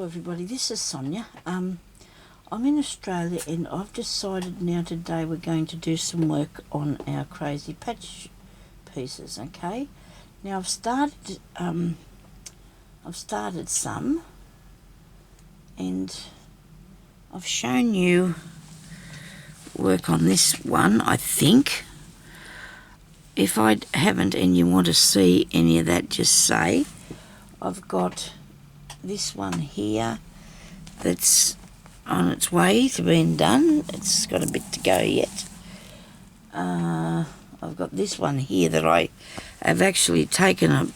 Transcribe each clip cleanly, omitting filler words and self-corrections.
everybody, this is Sonya. I'm in Australia and I've decided now today we're going to do some work on our crazy patch pieces, okay? Now I've started some and I've shown you work on this one, I think. If I haven't and you want to see any of that, just say. I've got this one here that's on its way to being done. It's got a bit to go yet. I've got this one here that I have actually taken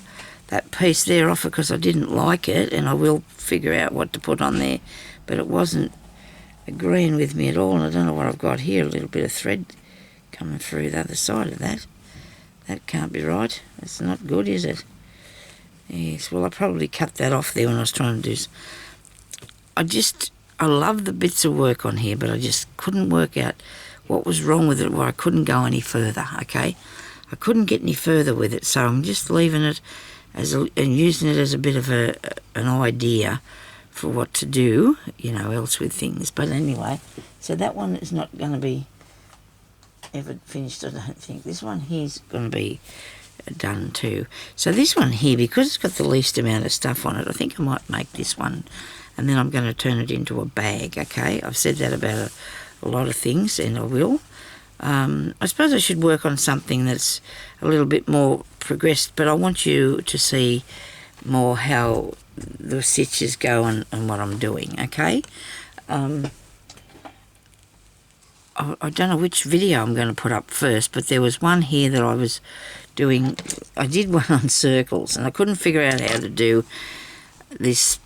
that piece there off because I didn't like it, and I will figure out what to put on there, but it wasn't agreeing with me at all, and I don't know what I've got here. A little bit of thread coming through the other side of that. That can't be right. It's not good, is it? Yes, well, I probably cut that off there when I was trying to do... I love the bits of work on here, but I just couldn't work out what was wrong with it, where I couldn't go any further, okay? I couldn't get any further with it, so I'm just leaving it and using it as a bit of an idea for what to do, else with things. But anyway, so that one is not going to be ever finished, I don't think. This one here's going to be done too. So this one here, because it's got the least amount of stuff on it, I think I might make this one, and then I'm going to turn it into a bag, okay? I've said that about a lot of things, and I will. I suppose I should work on something that's a little bit more progressed, but I want you to see more how the stitches go and what I'm doing, okay? I don't know which video I'm going to put up first, but there was one here that I was doing. I did one on circles, and I couldn't figure out how to do this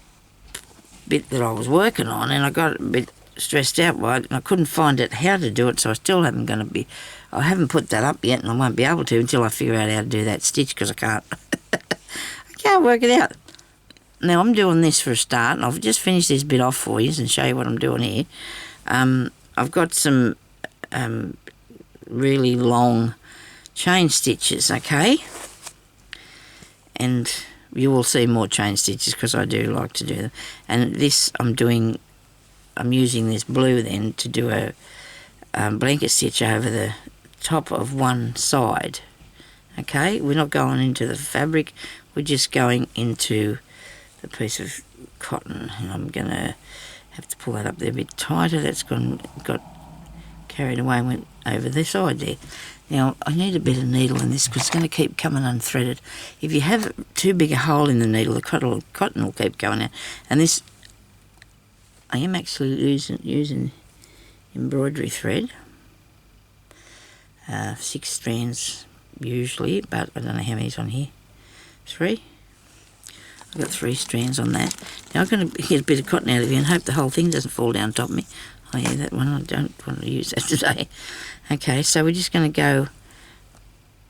bit that I was working on, and I got a bit stressed out by it, and I couldn't find it how to do it, so I haven't put that up yet, and I won't be able to until I figure out how to do that stitch, because I can't work it out. Now I'm doing this for a start, and I've just finished this bit off for you and show you what I'm doing here. I've got some really long chain stitches, okay? And you will see more chain stitches because I do like to do them. And this I'm using this blue then to do a blanket stitch over the top of one side, okay? We're not going into the fabric, we're just going into the piece of cotton, and I'm going to have to pull that up there a bit tighter. That's got carried away and went over the side there. Now, I need a bit of needle in this because it's going to keep coming unthreaded. If you have too big a hole in the needle, the cotton will keep going out. And this, I am actually using embroidery thread. 6 strands usually, but I don't know how many's on here. 3. I've got 3 strands on that. Now I'm going to get a bit of cotton out of here and hope the whole thing doesn't fall down top of me. Oh yeah, that one, I don't want to use that today. Okay, so we're just going to go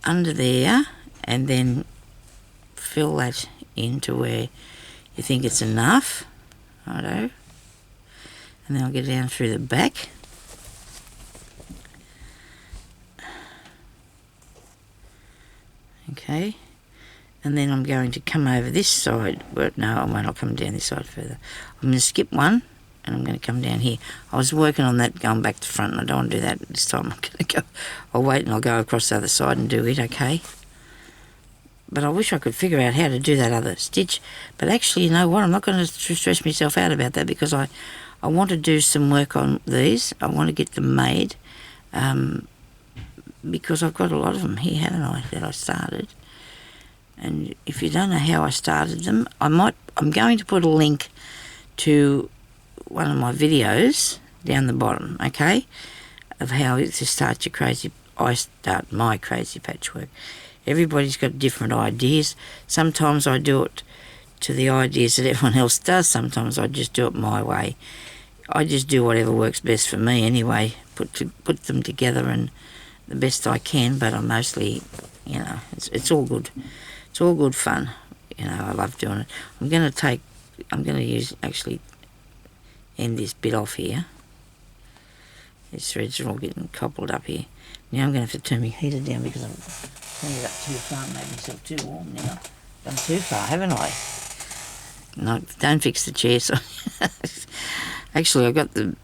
under there and then fill that into where you think it's enough. Righto. And then I'll get down through the back. Okay. And then I'm going to come over this side. Well, no, I won't. I'll come down this side further. I'm going to skip one, and I'm going to come down here. I was working on that going back to front, and I don't want to do that this time. I'm going to go. I'll wait, and I'll go across the other side and do it, okay? But I wish I could figure out how to do that other stitch. But actually, you know what? I'm not going to stress myself out about that because I want to do some work on these. I want to get them made because I've got a lot of them here, haven't I, that I started. And if you don't know how I started them, I'm going to put a link to one of my videos down the bottom, okay, of how to start I start my crazy patchwork. Everybody's got different ideas. Sometimes I do it to the ideas that everyone else does. Sometimes I just do it my way. I just do whatever works best for me anyway, put them together and the best I can, but I'm mostly, it's all good. It's all good fun, I love doing it. I'm going to actually end this bit off here. These threads are all getting coupled up here. Now I'm going to have to turn my heater down because I've turned it up too far and made myself too warm now. Gone too far, haven't I? No, don't fix the chair. So actually, I got the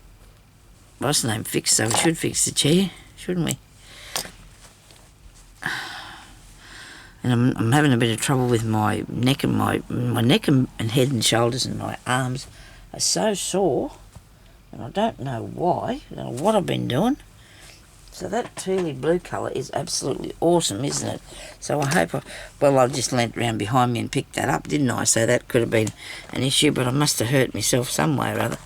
what's the name fixed, so we should fix the chair, shouldn't we? And I'm having a bit of trouble with my neck and my neck and head and shoulders and my arms are so sore, and I don't know why. I don't know what I've been doing. So that tealy blue colour is absolutely awesome, isn't it? So I hope I just leant round behind me and picked that up, didn't I? So that could have been an issue, but I must have hurt myself some way or other.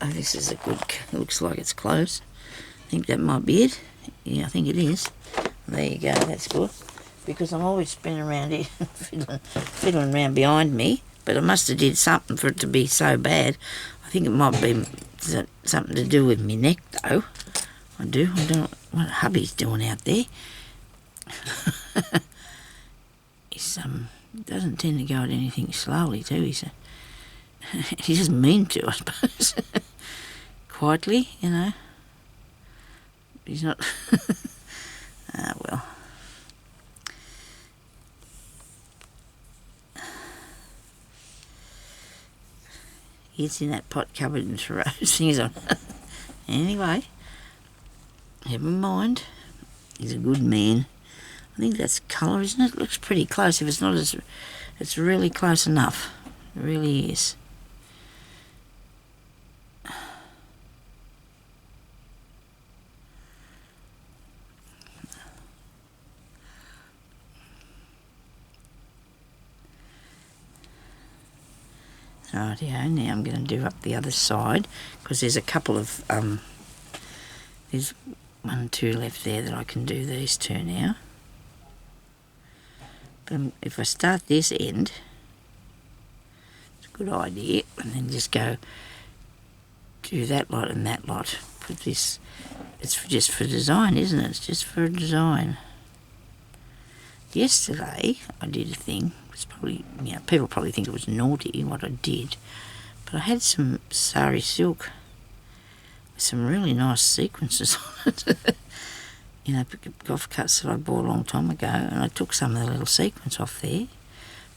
Oh, this is a good, looks like it's close. I think that might be it. Yeah, I think it is. There you go, that's good. Because I'm always spinning around here, fiddling around behind me, but I must have did something for it to be so bad. I think it might be something to do with my neck, though. I don't know what hubby's doing out there. He's doesn't tend to go at anything slowly too. He doesn't mean to, I suppose. Quietly, you know. He's not. Ah, well. He's in that pot cupboard and throws things on. Anyway. Never mind. He's a good man. I think that's colour, isn't it? It looks pretty close. If it's not, it's really close enough. It really is. Rightio, now I'm going to do up the other side because there's a couple of there's 1, 2 left there that I can do these two now. But if I start this end, it's a good idea, and then just go do that lot and that lot. Put this, it's just for design, isn't it? It's just for design. Yesterday I did a thing. It's probably, you know, people probably think it was naughty what I did, but I had some sari silk with some really nice sequences on it. You know, golf cuts that I bought a long time ago, and I took some of the little sequins off there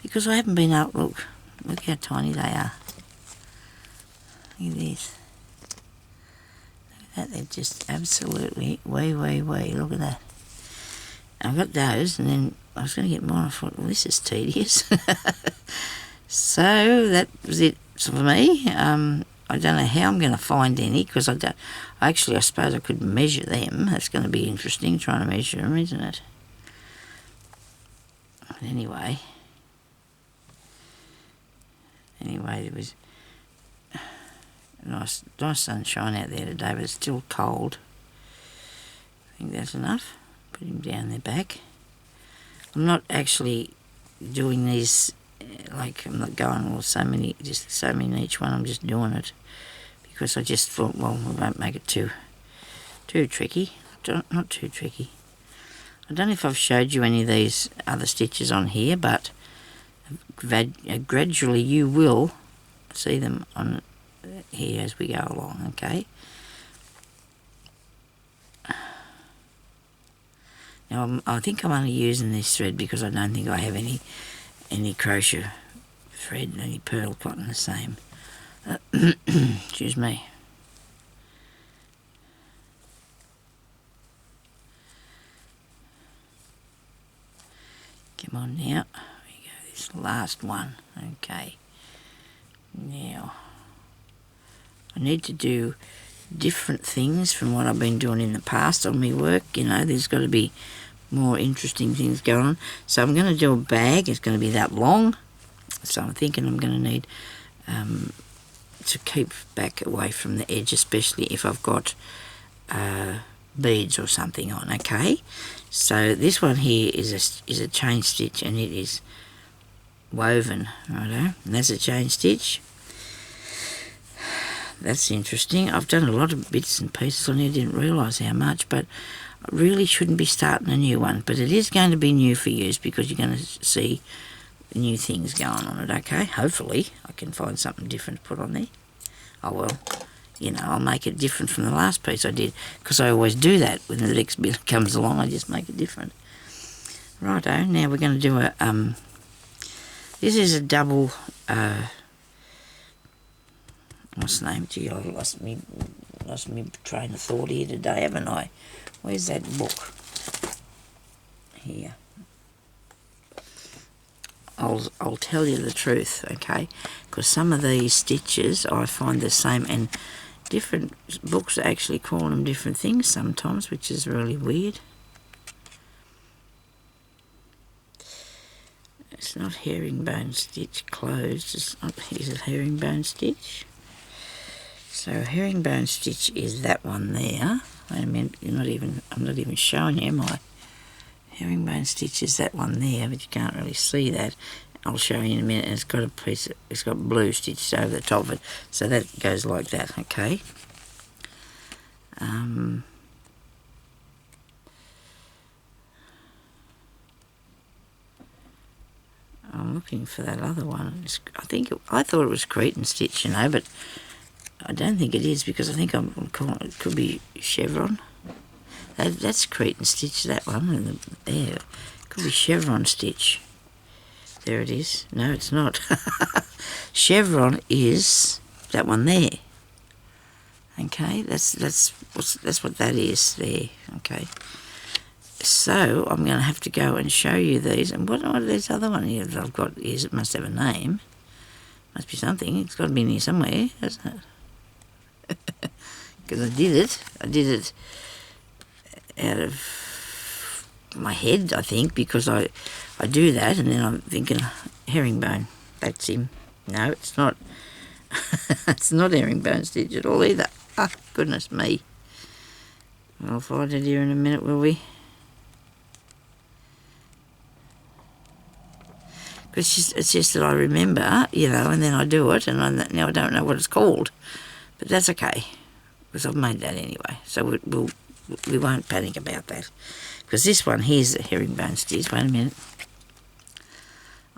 because I haven't been able. Look how tiny they are. Look at this. Look at that. They're just absolutely way. Look at that. I got those, and then I was going to get more. I thought, well, this is tedious. So that was it for me. I don't know how I'm going to find any because I don't. Actually, I suppose I could measure them. That's going to be interesting, trying to measure them, isn't it? But anyway, there was nice sunshine out there today, but it's still cold. I think that's enough. Put him down there back. I'm not actually doing these, like I'm not going so many in each one. I'm just doing it because I just thought, well, we won't make it too tricky. Not too tricky. I don't know if I've showed you any of these other stitches on here, but gradually you will see them on here as we go along, okay? Now, I think I'm only using this thread because I don't think I have any crochet thread, any pearl cotton the same. Excuse me. Come on now. Here we go, this last one. Okay. Now, I need to do different things from what I've been doing in the past on my work. You know, there's got to be more interesting things going on. So I'm going to do a bag. It's going to be that long. So I'm thinking I'm going to need to keep back away from the edge, especially if I've got beads or something on, okay? So this one here is a chain stitch, and it is woven, righto? And that's a chain stitch. That's interesting. I've done a lot of bits and pieces on here. I didn't realise how much, but I really shouldn't be starting a new one. But it is going to be new for you because you're going to see new things going on it, okay? Hopefully I can find something different to put on there. Oh well, you know, I'll make it different from the last piece I did because I always do that. When the next bit comes along, I just make it different. Righto, now we're going to do a... this is a double what's the name? Gee, I lost me train of thought here today, haven't I? Where's that book? Here. I'll tell you the truth, okay? Because some of these stitches I find the same, and different books actually call them different things sometimes, which is really weird. It's not herringbone stitch closed. It's not. Is it herringbone stitch? So herringbone stitch is that one there. Wait a minute. I'm not even showing you, am I? Herringbone stitch is that one there, but you can't really see that. I'll show you in a minute. And it's got it's got blue stitched over the top of it, so that goes like that. Okay. I'm looking for that other one. I thought it was Cretan stitch, but I don't think it is, because I think I'm calling it could be chevron. That's Cretan stitch, that one, and there could be chevron stitch. There it is. No, it's not. Chevron is that one there. Okay, that's what that is there. Okay. So I'm going to have to go and show you these. And what are this other one here that I've got? It must have a name. Must be something. It's got to be in here somewhere, hasn't it? Because I did it out of my head, I think, because I do that, and then I'm thinking herringbone. That's him. No, it's not. It's not herringbone stitch at all either. Ah, goodness me. We'll find it here in a minute, will we? Because it's just that I remember, and then I do it, and now I don't know what it's called. But that's okay, because I've made that anyway. So we won't panic about that. Because this one here's a herringbone stitch. Wait a minute.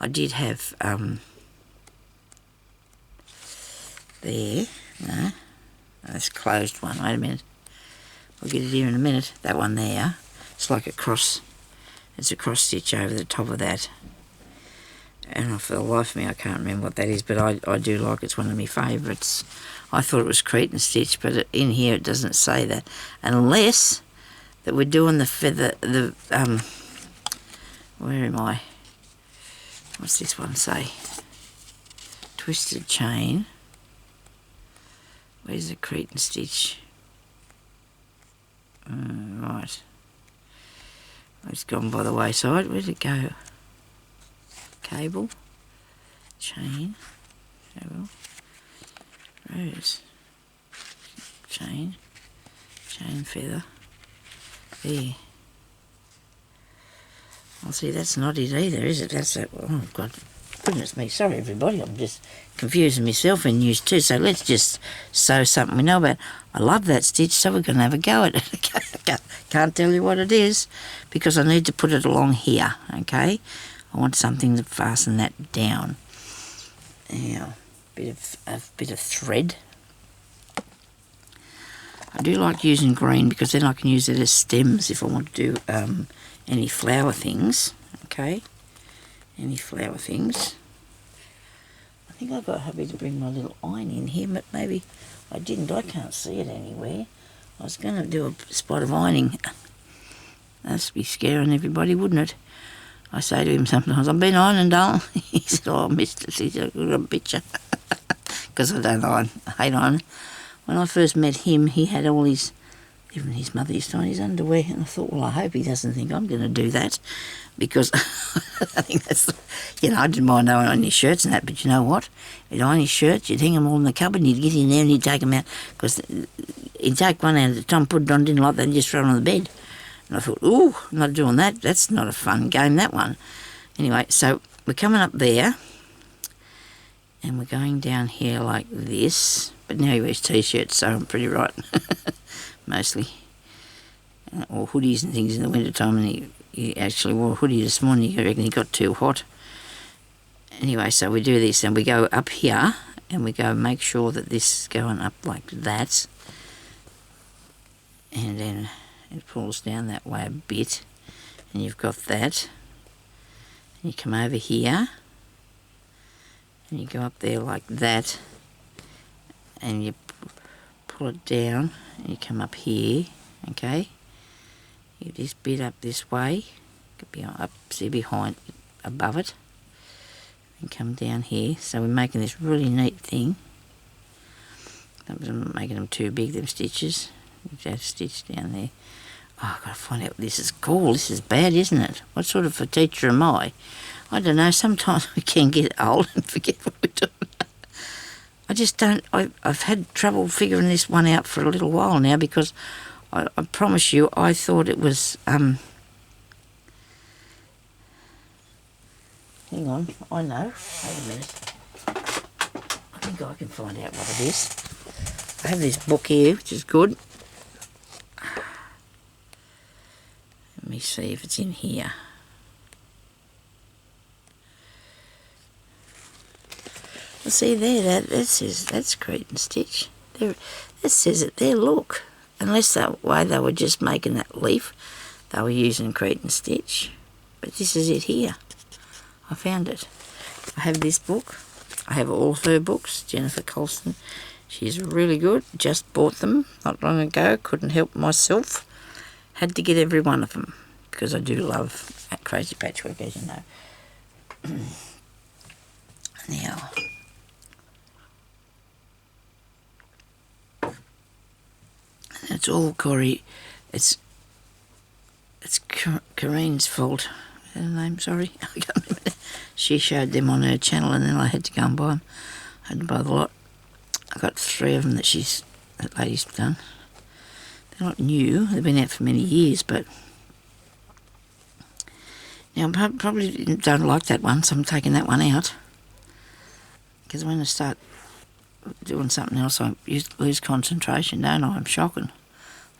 I did have there. No, that's a closed one. Wait a minute. I'll get it here in a minute. That one there. It's like a cross. It's a cross stitch over the top of that. And for the life of me, I can't remember what that is, but I do like it. It's one of my favourites. I thought it was Cretan stitch, but in here it doesn't say that, unless that we're doing the feather. Where am I? What's this one say? Twisted chain. Where's the Cretan stitch? Right. It's gone by the wayside. Where'd it go? Cable, chain, cable, rose, chain feather, there. Well, see, that's not it either, is it? That's that. Oh, God, goodness me. Sorry, everybody. I'm just confusing myself and you too. So let's just sew something we know about. I love that stitch, so we're going to have a go at it. Can't tell you what it is, because I need to put it along here, okay? I want something to fasten that down. Now, a bit of thread. I do like using green, because then I can use it as stems if I want to do any flower things. Okay, any flower things. I think I got happy to bring my little iron in here, but maybe I didn't. I can't see it anywhere. I was going to do a spot of ironing. That'd be scaring everybody, wouldn't it? I say to him sometimes, I've been ironing, darling. He said, oh, I missed it. He said, I've got a picture. Because I don't iron. I hate ironing. When I first met him, he had all his, even his mother used to iron his underwear. And I thought, well, I hope he doesn't think I'm going to do that. Because I think that's, I didn't mind ironing his shirts and that. But you know what? He'd iron his shirts, you'd hang them all in the cupboard, and he'd get in there and he'd take them out. Because he'd take one out at a time, put it on, didn't like that, and just throw it on the bed. And I thought, ooh, I'm not doing that. That's not a fun game, that one. Anyway, so we're coming up there. And we're going down here like this. But now he wears T-shirts, so I'm pretty right. Mostly. Or hoodies and things in the winter time. And he actually wore a hoodie this morning. I reckon he got too hot. Anyway, so we do this. And we go up here. And we go make sure that this is going up like that. And then it pulls down that way a bit, and you've got that. And you come over here, and you go up there like that, and you pull it down, and you come up here, okay? You this bit up this way, could be up, see behind, above it, and come down here. So we're making this really neat thing. I'm making them too big, them stitches. You've got a stitch down there. Oh, I've got to find out what this is called. This is bad, isn't it? What sort of a teacher am I? I don't know. Sometimes we can get old and forget what we're doing. I just don't... I've had trouble figuring this one out for a little while now because I promise you, I thought it was... hang on. I know. Wait a minute. I think I can find out what it is. I have this book here, which is good. Let me see if it's in here. Well, see there, that says that's Crete and Stitch. There, that says it there. Look, unless that way they were just making that leaf, they were using Crete and Stitch. But this is it here. I found it. I have this book. I have all of her books. Jennifer Colston. She's really good. Just bought them not long ago. Couldn't help myself. Had to get every one of them because I do love crazy patchwork, as you know. Now, it's all Corey. It's Corrine's fault. Is that her name? Sorry, I can't remember. She showed them on her channel, and then I had to go and buy them. I had to buy the lot. I got 3 of them that lady's done. They're not new. They've been out for many years, but now I probably don't like that one, so I'm taking that one out. Because when I start doing something else, I lose concentration, don't I? I'm shocking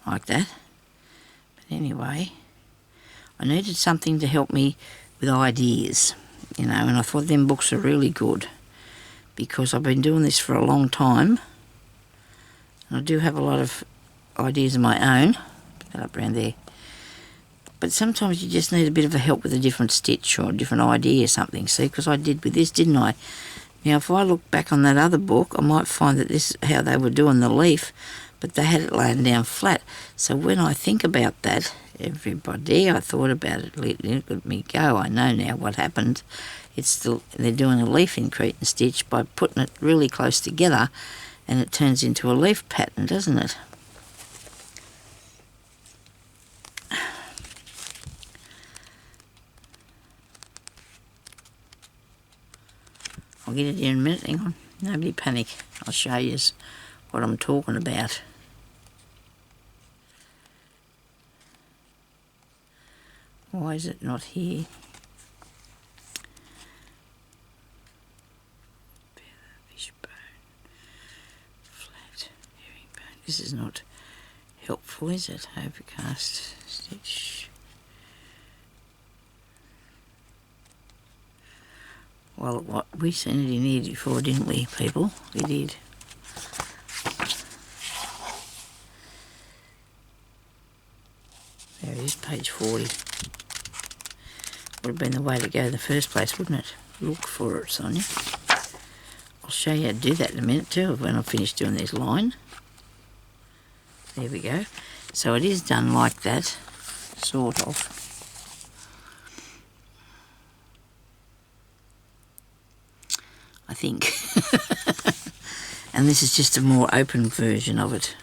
like that. But anyway, I needed something to help me with ideas, you know, and I thought them books are really good because I've been doing this for a long time. And I do have a lot of ideas of my own. Put that up around there. But sometimes you just need a bit of a help with a different stitch or a different idea or something. See, because I did with this, didn't I? Now, if I look back on that other book, I might find that this is how they were doing the leaf, but they had it laying down flat. So when I think about that, everybody, I thought about it. Let me go. I know now what happened. They're doing a leaf in Crete and Stitch by putting it really close together, and it turns into a leaf pattern, doesn't it? I'll get it in a minute, hang on. Nobody panic. I'll show you what I'm talking about. Why is it not here? Fishbone. Flat herringbone. This is not helpful, is it? Overcast stitch. Well, what we seen it in here before, didn't we, people? We did. There it is, page 40. Would have been the way to go in the first place, wouldn't it? Look for it, Sonia. I'll show you how to do that in a minute too, when I finish doing this line. There we go. So it is done like that, sort of. I think. And this is just a more open version of it,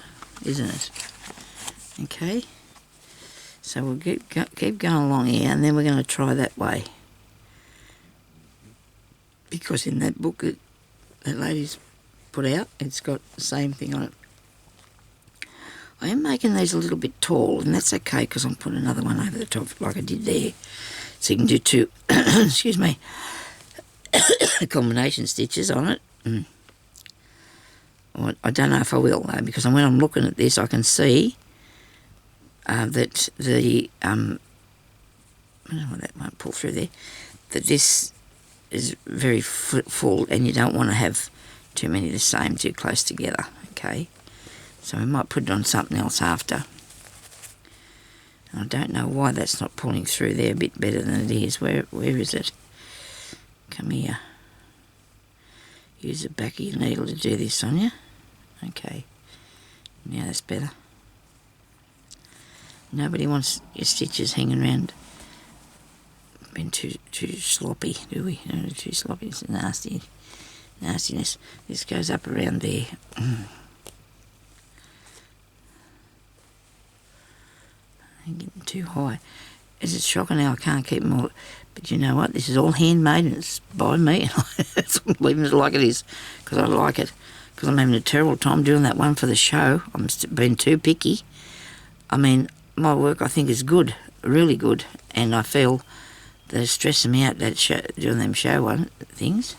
isn't it? Okay. So we'll keep going along here, and then we're going to try that way. Because in that book that lady's put out, it's got the same thing on it. I am making these a little bit tall, and that's okay because I'm putting another one over the top like I did there. So you can do 2, excuse me, combination stitches on it. Well, I don't know if I will though, because when I'm looking at this I can see that the I don't know why that won't pull through there, that this is very full and you don't want to have too many the same too close together. Okay, so we might put it on something else after. And I don't know why that's not pulling through there a bit better than it is. Where is it? Come here. use the back of your needle to do this, Sonya. Okay, now that's better. Nobody wants your stitches hanging around being too sloppy, do we? No, too sloppy. It's nastiness. This goes up around there. I'm getting too high. Is it shocking how I can't keep them all? But you know what? This is all handmade and it's by me. I'm leaving it like it is because I like it. Because I'm having a terrible time doing that one for the show. I'm being too picky. I mean, my work I think is good, really good, and I feel that it's stressing me out that doing them show one things.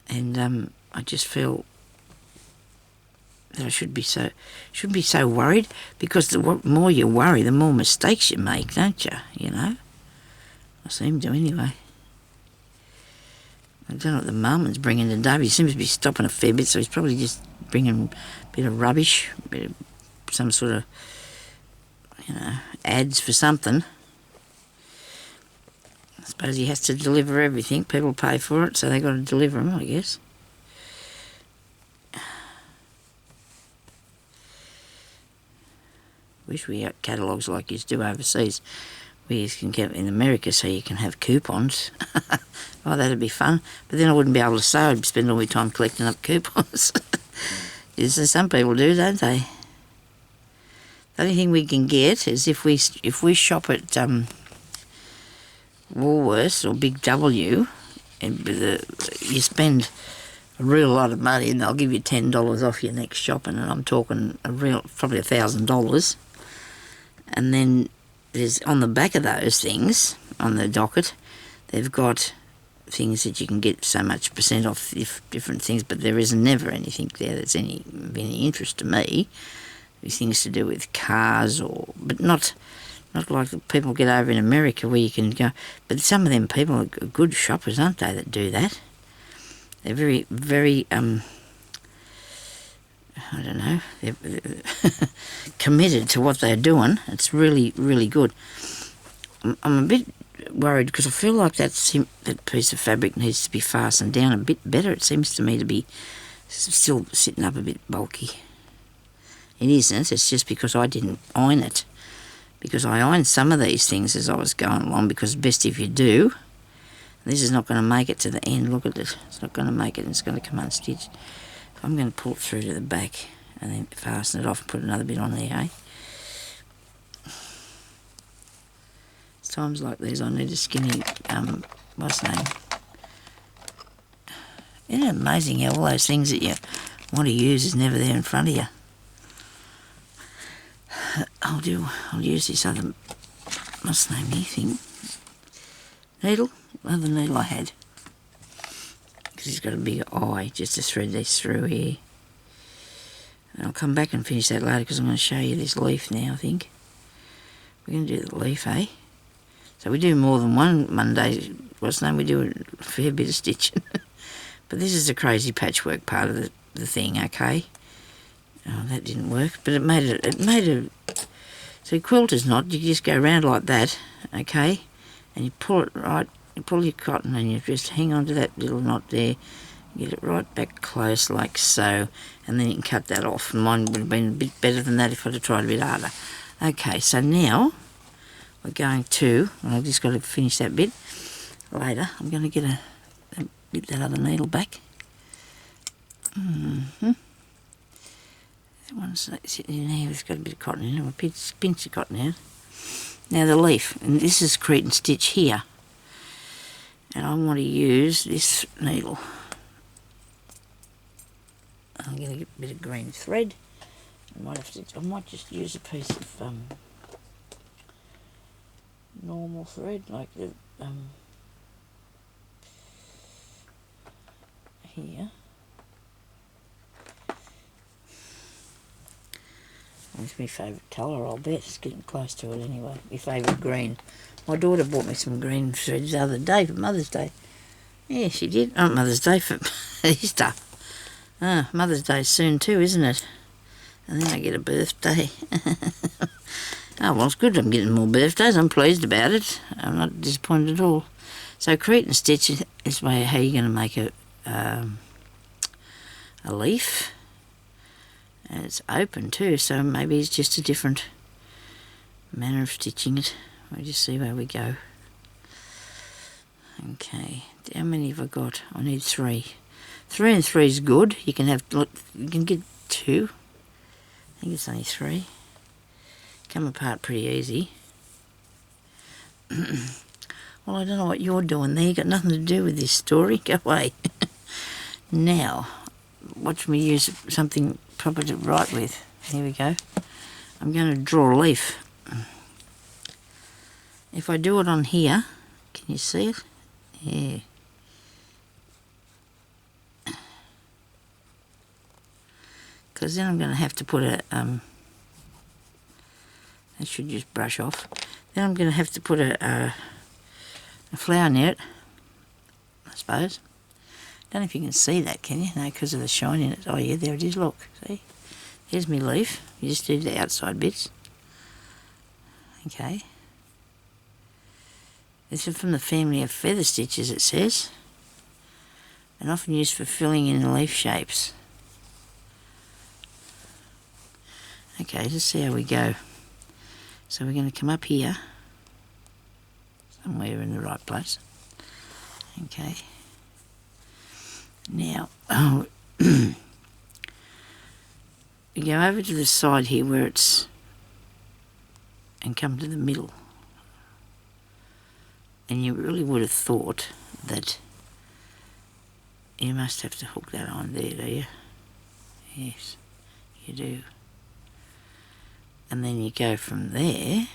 And I just feel that I shouldn't be so worried, because the more you worry, the more mistakes you make, don't you? You know, I seem to anyway. I don't know what the mailman's bringing today. He seems to be stopping a fair bit, so he's probably just bringing a bit of rubbish, some sort of, ads for something. I suppose he has to deliver everything. People pay for it, so they've got to deliver them, I guess. Wish we had catalogues like you do overseas, where you can get in America, so you can have coupons. Oh, that'd be fun. But then I wouldn't be able to sew. I'd spend all my time collecting up coupons. Some people do, don't they? The only thing we can get is if we shop at Woolworths or Big W, and you spend a real lot of money, and they'll give you $10 off your next shopping, and I'm talking probably $1,000. And then there's on the back of those things on the docket, they've got things that you can get so much % off different things, but there is never anything there that's of any interest to me. These things to do with cars, but not like the people get over in America where you can go. But some of them people are good shoppers, aren't they, that do that? They're very, very, I don't know, they're committed to what they're doing. It's really, really good. I'm a bit worried because I feel like that piece of fabric needs to be fastened down a bit better. It seems to me to be still sitting up a bit bulky. It isn't. It's just because I didn't iron it. Because I ironed some of these things as I was going along, because best if you do. This is not going to make it to the end. Look at it. It's not going to make it, and it's going to come unstitched. I'm going to pull it through to the back and then fasten it off and put another bit on there, eh? It's times like these I need a skinny, what's the name? Isn't it amazing how all those things that you want to use is never there in front of you? I'll use this other, what's the name here thing? Needle? Other needle I had. Because it's got a big eye just to thread this through here. And I'll come back and finish that later, because I'm going to show you this leaf now, I think. We're going to do the leaf, eh? So we do more than one Monday. What's the name? We do a fair bit of stitching. But this is the crazy patchwork part of the thing, okay? Oh, that didn't work, but it made a so quilter's knot, you just go around like that, okay? And you pull it right, you pull your cotton and you just hang on to that little knot there, get it right back close like so, and then you can cut that off. And mine would have been a bit better than that if I'd have tried a bit harder. Okay, so now we're going to, I've just got to finish that bit later. I'm going to get that other needle back. That one's sitting in there, it's got a bit of cotton in it, a pinch of cotton out. Now the leaf, and this is crete and stitch here. And I want to use this needle. I'm going to get a bit of green thread. I might just use a piece of normal thread, like the here. It's my favourite colour, I'll bet. It's getting close to it anyway. My favourite green. My daughter bought me some green threads the other day for Mother's Day. Yeah, she did. Oh, Mother's Day for Easter. Mother's Day's soon too, isn't it? And then I get a birthday. Oh, well, it's good I'm getting more birthdays. I'm pleased about it. I'm not disappointed at all. So crete and stitch is how you're going to make a a leaf, and it's open too, so maybe it's just a different manner of stitching it. We'll just see where we go. Okay, how many have I got? I need 3. 3 and 3 is good. You can get 2. I think it's only 3. Come apart pretty easy. Well, I don't know what you're doing there. You've got nothing to do with this story. Go away. Now, watch me use something proper to write with. Here we go. I'm going to draw a leaf. If I do it on here, can you see it? Yeah. Because then I'm going to have to put a, that should just brush off. Then I'm going to have to put a flower near it, I suppose. Don't know if you can see that, can you? No, because of the shine in it. Oh yeah, there it is, look. See? Here's my leaf. You just do the outside bits. Okay. This is from the family of feather stitches, it says. And often used for filling in leaf shapes. Okay, let's see how we go. So we're going to come up here. Somewhere in the right place. Okay. Now, you go over to the side here where it's, and come to the middle. And you really would have thought that you must have to hook that on there, do you? Yes, you do. And then you go from there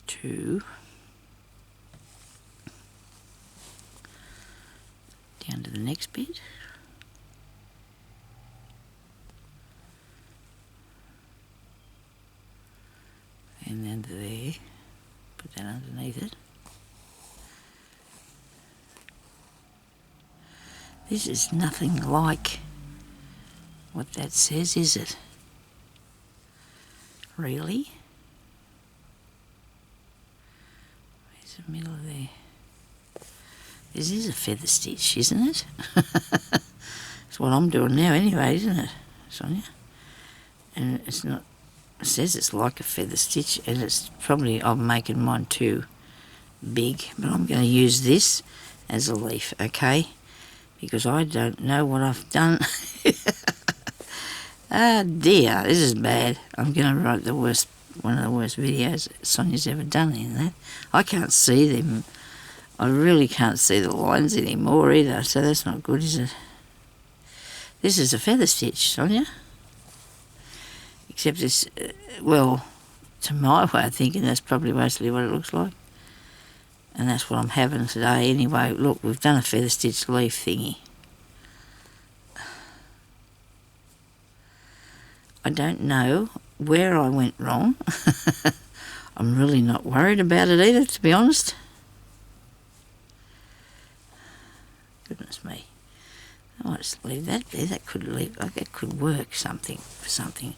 to down to the next bit. And then to there, put that underneath it. This is nothing like what that says, is it? Really? Where's the middle of there? This is a feather stitch, isn't it? That's what I'm doing now anyway, isn't it, Sonia? And it's not, it says it's like a feather stitch, and it's probably, I'm making mine too big, but I'm going to use this as a leaf, okay? Because I don't know what I've done. Ah dear, this is bad. I'm going to write the worst, one of the worst videos Sonia's ever done in that. I can't see them. I really can't see the lines anymore either, so that's not good, is it? This is a feather stitch, Sonia. Except it's, well, to my way of thinking, that's probably mostly what it looks like. And that's what I'm having today anyway. Look, we've done a feather stitch leaf thingy. I don't know where I went wrong. I'm really not worried about it either, to be honest. Goodness me. I might just leave that there. That could work something for something.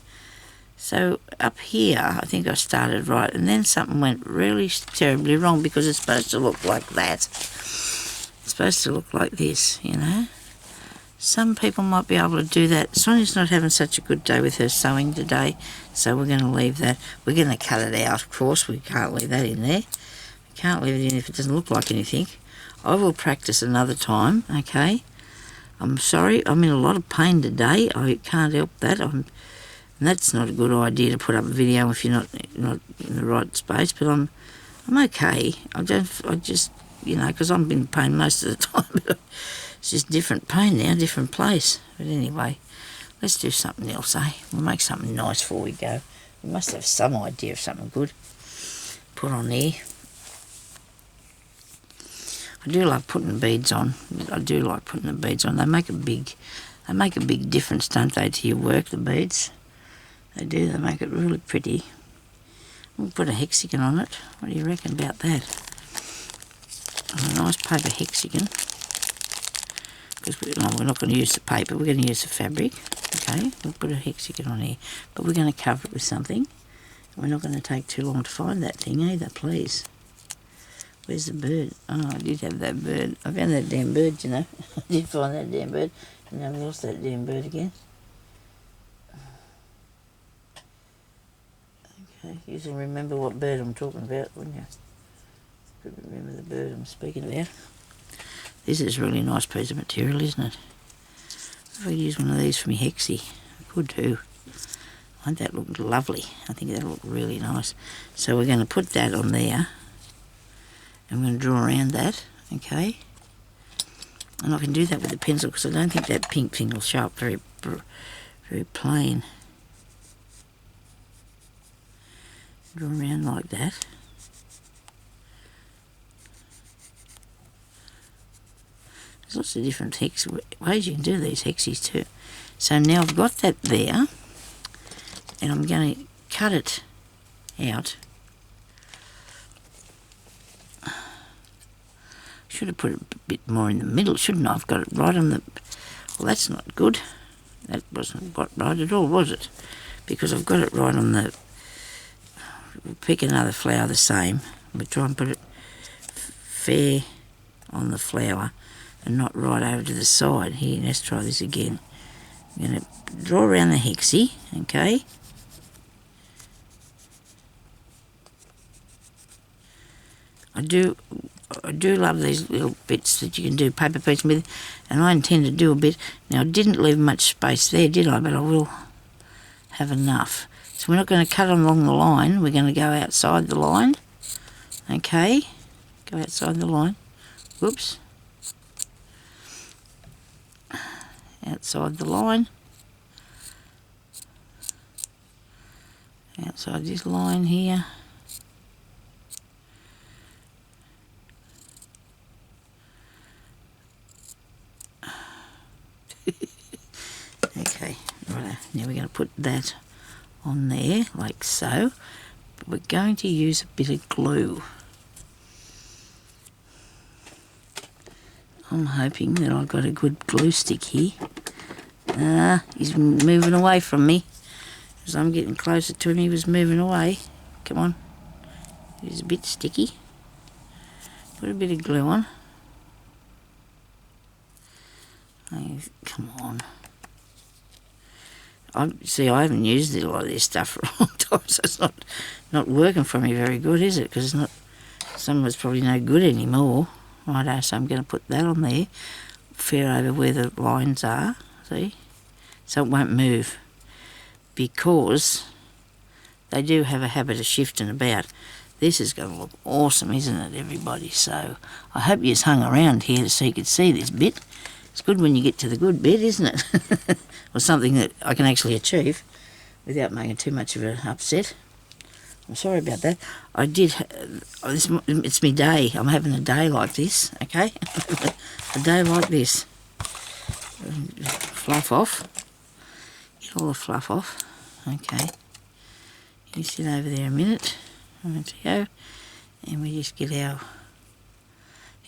So up here, I think I started right, and then something went really terribly wrong because it's supposed to look like that. It's supposed to look like this, you know. Some people might be able to do that. Sonia's not having such a good day with her sewing today, so we're going to leave that. We're going to cut it out, of course. We can't leave that in there. We can't leave it in if it doesn't look like anything. I will practice another time, okay? I'm sorry, I'm in a lot of pain today. I can't help that. And that's not a good idea to put up a video if you're not in the right space. But I'm okay. I just, you know, because I'm in pain most of the time. It's just different pain now, different place. But anyway, let's do something else, eh? We'll make something nice before we go. We must have some idea of something good. Put on there. I do like putting the beads on. I do like putting the beads on. They make a big difference, don't they, to your work, the beads? They do. They make it really pretty. We'll put a hexagon on it. What do you reckon about that? A nice paper hexagon. Because we're not going to use the paper. We're going to use the fabric. Okay, we'll put a hexagon on here. But we're going to cover it with something. We're not going to take too long to find that thing either, please. Where's the bird? Oh, I did have that bird. I found that damn bird, you know. I did find that damn bird. And now I lost that damn bird again. Okay, you'll remember what bird I'm talking about, wouldn't you? Could remember the bird I'm speaking about. This is a really nice piece of material, isn't it? If I use one of these for my hexie, I could too. Won't that look lovely? I think that'll look really nice. So we're going to put that on there. I'm going to draw around that, okay? And I can do that with a pencil because I don't think that pink thing will show up very plain. Draw around like that. There's lots of different ways you can do these hexies too. So now I've got that there, and I'm going to cut it out. Should have put it a bit more in the middle, shouldn't I? I've got it right on the... Well, that's not good. That wasn't right at all, was it? Because I've got it right on the... We'll pick another flower the same. We'll try and put it fair on the flower and not right over to the side. Here, let's try this again. I'm going to draw around the hexie, okay? I do love these little bits that you can do paper piece with, and I intend to do a bit. Now, I didn't leave much space there, did I? But I will have enough. So we're not going to cut along the line. We're going to go outside the line. Okay? Go outside the line. Whoops. Outside the line. Outside this line here. Okay, right. Now we're going to put that on there, like so. But we're going to use a bit of glue. I'm hoping that I've got a good glue stick here. He's moving away from me. As I'm getting closer to him, he was moving away. Come on. He's a bit sticky. Put a bit of glue on. Oh, come on. I haven't used a lot of this stuff for a long time, so it's not working for me very good, is it? Because some of it's probably no good anymore. Righto, so I'm going to put that on there, fair over where the lines are, see? So it won't move, because they do have a habit of shifting about. This is going to look awesome, isn't it, everybody? So I hope you've hung around here so you could see this bit. It's good when you get to the good bit, isn't it? Or something that I can actually achieve without making too much of an upset. I'm sorry about that. I did... it's me day. I'm having a day like this, okay? A day like this. Fluff off. Get all the fluff off. Okay. You sit over there a minute. Let's go. And we just get our...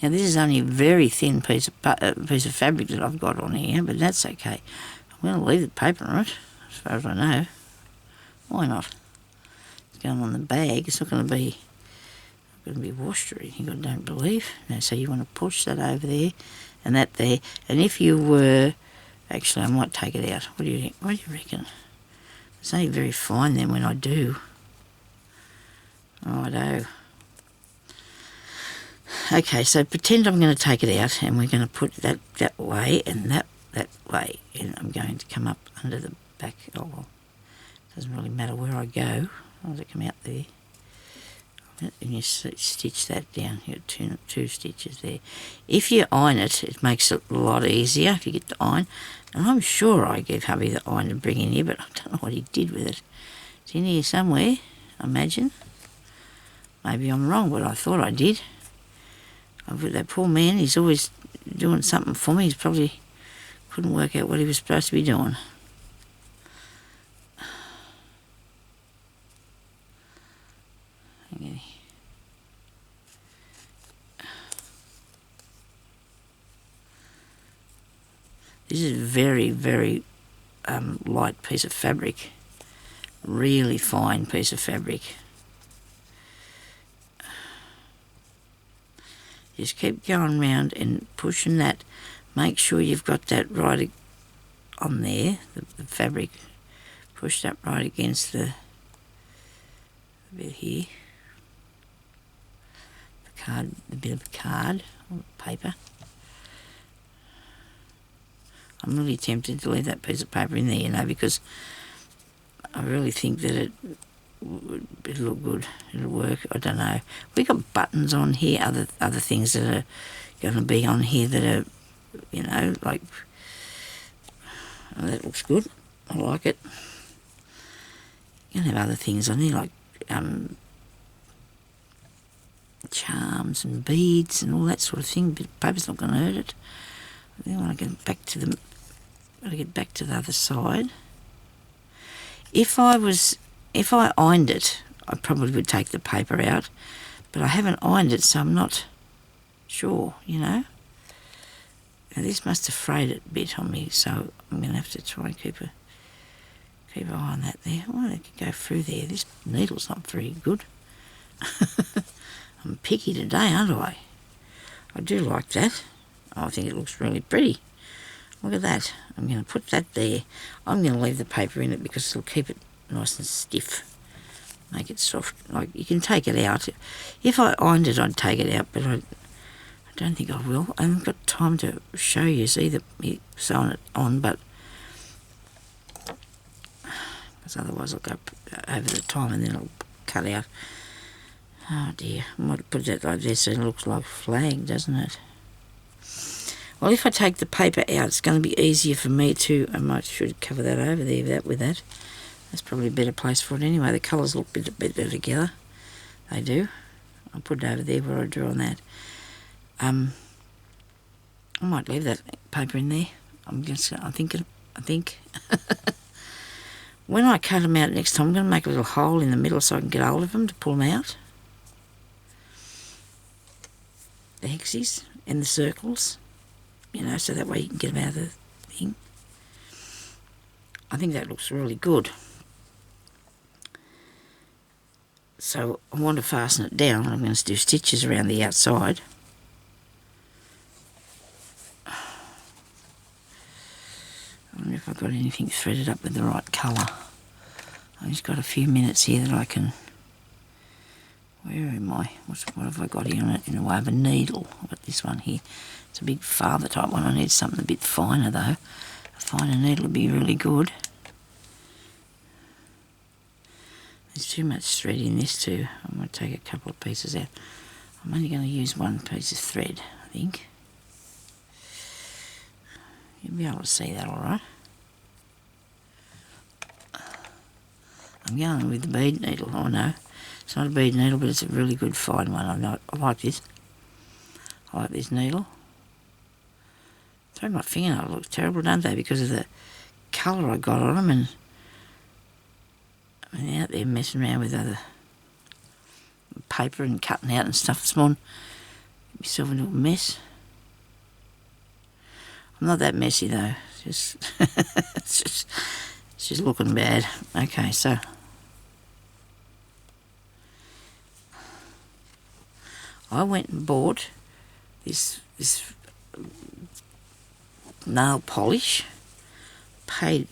Now this is only a very thin piece of fabric that I've got on here, but that's okay. I'm going to leave the paper on it, as far as I know. Why not? It's going on the bag. It's not going to be washed or anything, I don't believe. No, so you want to push that over there and that there. And if you were... Actually, I might take it out. What do you think? What do you reckon? It's only very fine then when I do. Righto. Okay, so pretend I'm going to take it out and we're going to put that way and that way. And I'm going to come up under the back. Oh, well, it doesn't really matter where I go. I'll have to come out there. And you stitch that down. You got two stitches there. If you iron it, it makes it a lot easier if you get the iron. And I'm sure I gave hubby the iron to bring in here, but I don't know what he did with it. It's in here somewhere, I imagine. Maybe I'm wrong, but I thought I did. That poor man, he's always doing something for me. He's probably couldn't work out what he was supposed to be doing. Okay. This is a very, very light piece of fabric. Really fine piece of fabric. Just keep going round and pushing that. Make sure you've got that right on there, the fabric. Push that right against the bit here. The bit of card or paper. I'm really tempted to leave that piece of paper in there, because I really think that it'll look good. It'll work. I don't know. We got buttons on here, other things that are going to be on here that are, like, that looks good. I like it. You can have other things on there like charms and beads and all that sort of thing, but paper's not going to hurt it. I then want to get back to the other side. If I ironed it, I probably would take the paper out, but I haven't ironed it, so I'm not sure, Now this must have frayed it a bit on me, so I'm going to have to try and keep an eye on that there. Well, it could go through there. This needle's not very good. I'm picky today, aren't I? I do like that. I think it looks really pretty. Look at that. I'm going to put that there. I'm going to leave the paper in it because it'll keep it nice and stiff. Make it soft. Like, you can take it out. If I ironed it, I'd take it out, but I don't think I will. I haven't got time to show you. See me sewing it on, but because otherwise I'll go over the time and then it'll cut out. Oh dear, I might put that like this so it looks like a flag, doesn't it? Well, if I take the paper out, it's going to be easier for me to, should cover that over there with that. That's probably a better place for it anyway. The colours look a bit better together. They do. I'll put it over there where I drew on that. I might leave that paper in there. I think. When I cut them out next time, I'm going to make a little hole in the middle so I can get hold of them to pull them out. The hexes and the circles, so that way you can get them out of the thing. I think that looks really good. So I want to fasten it down. I'm going to do stitches around the outside. I wonder if I've got anything threaded up with the right colour. I've just got a few minutes here that I can... Where am I? What have I got here on it in the way of a needle? I've got this one here. It's a big father type one. I need something a bit finer though. A finer needle would be really good. There's too much thread in this too. I'm going to take a couple of pieces out. I'm only going to use one piece of thread, I think. You'll be able to see that all right. I'm going with the bead needle. Oh no, it's not a bead needle, but it's a really good fine one. I like this. I like this needle. Throw my fingernail look terrible, don't they? Because of the colour I got on them, and I'm out there messing around with other paper and cutting out and stuff this morning. Get myself into a mess. I'm not that messy though. It's just looking bad. Okay, so I went and bought this nail polish. Paid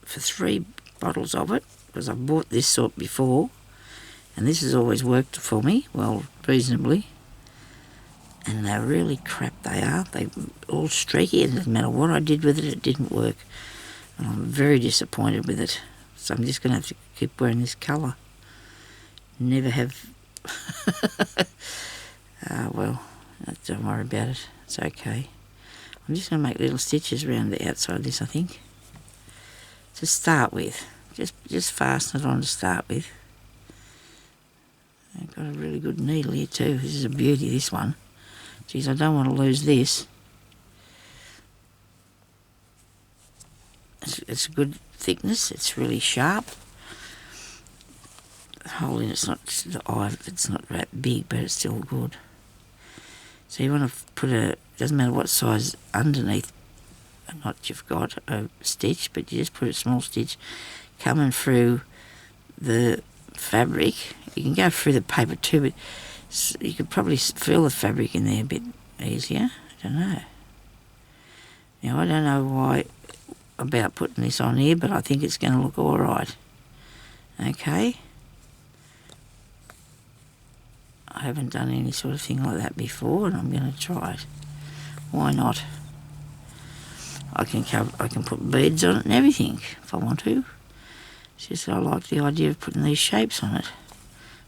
for 3 bottles of it because I bought this sort before, and this has always worked for me, well, reasonably. And they're really crap, they are. They're all streaky, and it doesn't matter what I did with it, it didn't work. And I'm very disappointed with it. So I'm just going to have to keep wearing this colour. Never have... well, don't worry about it. It's okay. I'm just going to make little stitches around the outside of this, I think. To start with. Just fasten it on to start with. I've got a really good needle here too. This is a beauty, this one. Geez, I don't want to lose this. It's a good thickness. It's really sharp. The hole in it's not that big, but it's still good. So you want to put doesn't matter what size underneath knot you've got a stitch, but you just put a small stitch coming through the fabric. You can go through the paper too, but you could probably feel the fabric in there a bit easier. I don't know. Now I don't know why about putting this on here, but I think it's going to look all right. Okay. I haven't done any sort of thing like that before, and I'm going to try it. Why not? I can put beads on it and everything if I want to. It's just I like the idea of putting these shapes on it.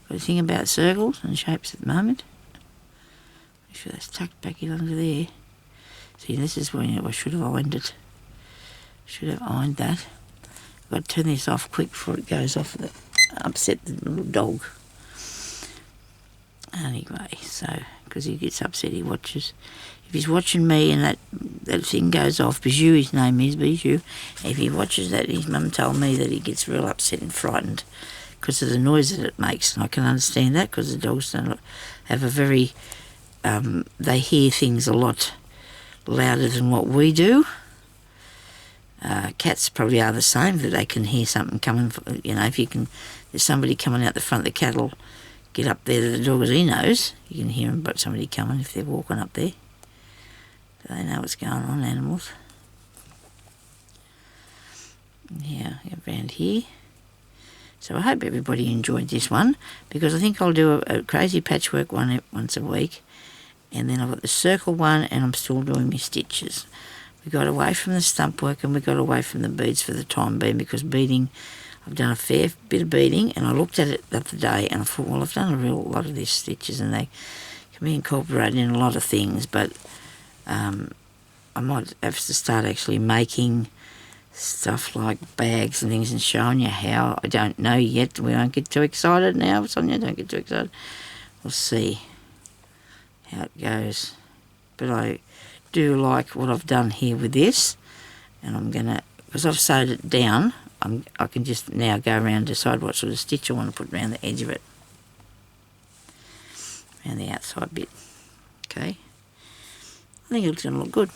Got a thing about circles and shapes at the moment. Make sure that's tucked back in under there. See, this is when I should have ironed it. Should have ironed that. I've got to turn this off quick before it goes off and upset the little dog. Anyway, so, because he gets upset, he watches. If he's watching me and that thing goes off, Bijou, his name is Bijou, if he watches that, his mum told me that he gets real upset and frightened because of the noise that it makes, and I can understand that because the dogs don't have a very, they hear things a lot louder than what we do. Cats probably are the same, that they can hear something coming, if there's somebody coming out the front, the cat will get up there to the dog, as he knows. You can hear them, but somebody coming if they're walking up there. Do they know what's going on, animals? Yeah, around here. So I hope everybody enjoyed this one, because I think I'll do a crazy patchwork one once a week, and then I've got the circle one, and I'm still doing my stitches. We got away from the stump work, and we got away from the beads for the time being, because beading, I've done a fair bit of beading, and I looked at it the other day and I thought, well, I've done a real lot of these stitches and they can be incorporated in a lot of things, but I might have to start actually making stuff like bags and things and showing you how. I don't know yet. We won't get too excited now, Sonya, don't get too excited. We'll see how it goes. But I do like what I've done here with this, and I'm going to, because I've sewed it down, I can just now go around and decide what sort of stitch I want to put around the edge of it. Around the outside bit. Okay. I think it's going to look good.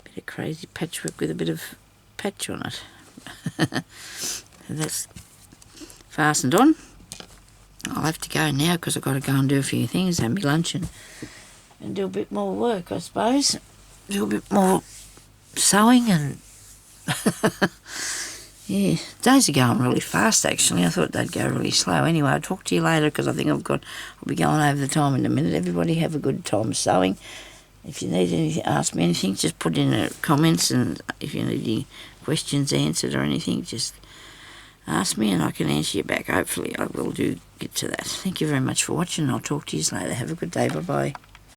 Bit of crazy patchwork with a bit of patch on it. And that's fastened on. I'll have to go now because I've got to go and do a few things, have my lunch and do a bit more work, I suppose. Do a bit more sewing and yeah, days are going really fast actually. I thought they'd go really slow. Anyway, I'll talk to you later because I think I'll be going over the time in a minute. Everybody have a good time sewing. If you need anything, ask me anything, just put in the comments, and if you need any questions answered or anything, just ask me and I can answer you back. Hopefully I will get to that. Thank you very much for watching. I'll talk to you later. Have a good day. Bye-bye.